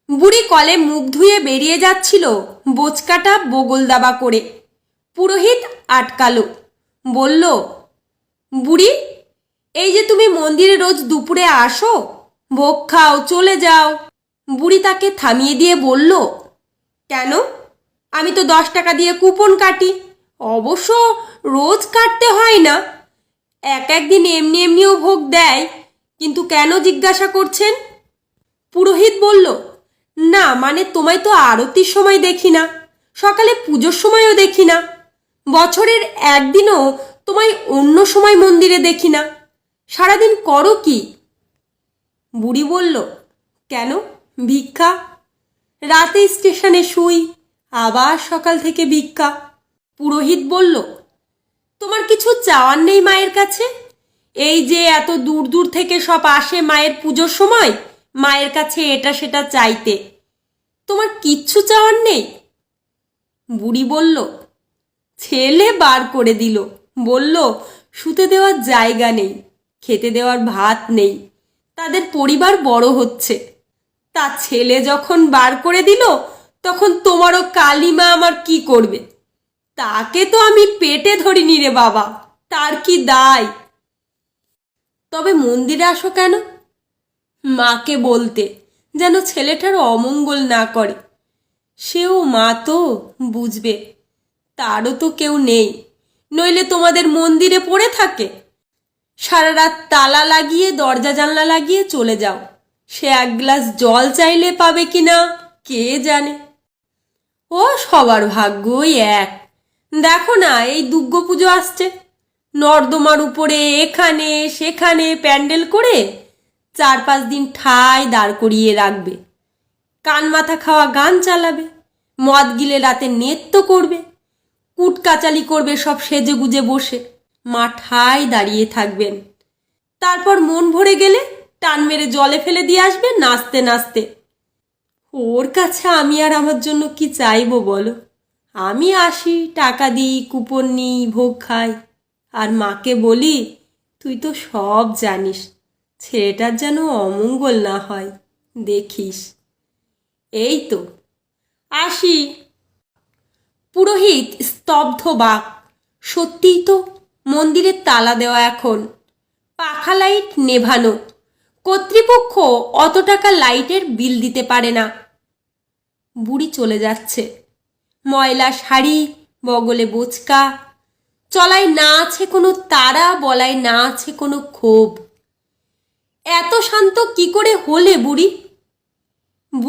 বুড়ি কলে মুখ ধুয়ে বেরিয়ে যাচ্ছিল বোচকাটা বগল দাবা করে। পুরোহিত আটকালো, বলল, বুড়ি, এই যে তুমি মন্দিরে রোজ দুপুরে আসো, ভোগ খাও, চলে যাও। বুড়ি তাকে থামিয়ে দিয়ে বলল, কেন? আমি তো 10 টাকা দিয়ে কুপন কাটি। অবশ্য রোজ কাটতে হয় না, এক একদিন এমনি এমনিও ভোগ দেয়, কিন্তু কেন জিজ্ঞাসা করছেন? পুরোহিত বলল, না মানে তোমায় তো আরতির সময় দেখি না, সকালে পুজোর সময়ও দেখি না, বছরের একদিনও তোমায় অন্য সময় মন্দিরে দেখি না। সারাদিন করো কি? বুড়ি বলল, কেন, ভিক্ষা। রাতে স্টেশনে শুই, আবার সকাল থেকে ভিক্ষা। পুরোহিত বলল, তোমার কিছু চাওয়ার নেই মায়ের কাছে? এই যে এত দূর দূর থেকে সব আসে মায়ের পুজোর সময় মায়ের কাছে এটা সেটা চাইতে, তোমার কিচ্ছু চাওয়ার নেই? বুড়ি বলল, ছেলে বার করে দিল, বলল শুতে দেওয়ার জায়গা নেই, খেতে দেওয়ার ভাত নেই, তাদের পরিবার বড় হচ্ছে। তা ছেলে যখন বার করে দিল, তখন তোমারও কালিমা আমার কি করবে? তাকে তো আমি পেটে ধরিনি রে বাবা, তার কি দায়? তবে মন্দিরে আসো কেন? মাকে বলতে, যেন ছেলেটার অমঙ্গল না করে। সেও মা তো, বুঝবে। তারও তো কেউ নেই, নইলে তোমাদের মন্দিরে পড়ে থাকে। সারা রাত তালা লাগিয়ে দরজা জানলা লাগিয়ে চলে যাও, সে এক গ্লাস জল চাইলে পাবে কিনা কে জানে। ও সবার ভাগ্যই এক। দেখো না, এই দুর্গাপুজো আসছে, নর্দমার উপরে এখানে সেখানে প্যান্ডেল করে 4-5 দিন ঠায় দাঁড় করিয়ে রাখবে, কান মাথা খাওয়া গান চালাবে, মদ গিলে রাতে নৃত্য করবে, কুটকাচালি করবে সব সেজে গুজে বসে, মা ঠায় দাঁড়িয়ে থাকবেন। তারপর মন ভরে গেলে টান মেরে জলে ফেলে দিয়ে আসবে নাচতে নাচতে। ওর কাছে আমি আর আমার জন্য কি চাইবো বলো? আমি আসি, টাকা দিই, কুপন নিই, ভোগ খাই, আর মাকে বলি, তুই তো সব জানিস, ছেলেটার যেন অমঙ্গল না হয়, দেখিস। এই তো, আসি। পুরোহিত স্তব্ধ বাক। সত্যিই তো, মন্দিরের তালা দেওয়া এখন, পাখা লাইট নেভানো, কর্তৃপক্ষ অত টাকা লাইটের বিল দিতে পারে না। বুড়ি চলে যাচ্ছে, ময়লা শাড়ি, বগলে বোচকা, চলায় না আছে কোনো তাড়া, বলায় না আছে কোনো ক্ষোভ। এত শান্ত কি করে হলে বুড়ি?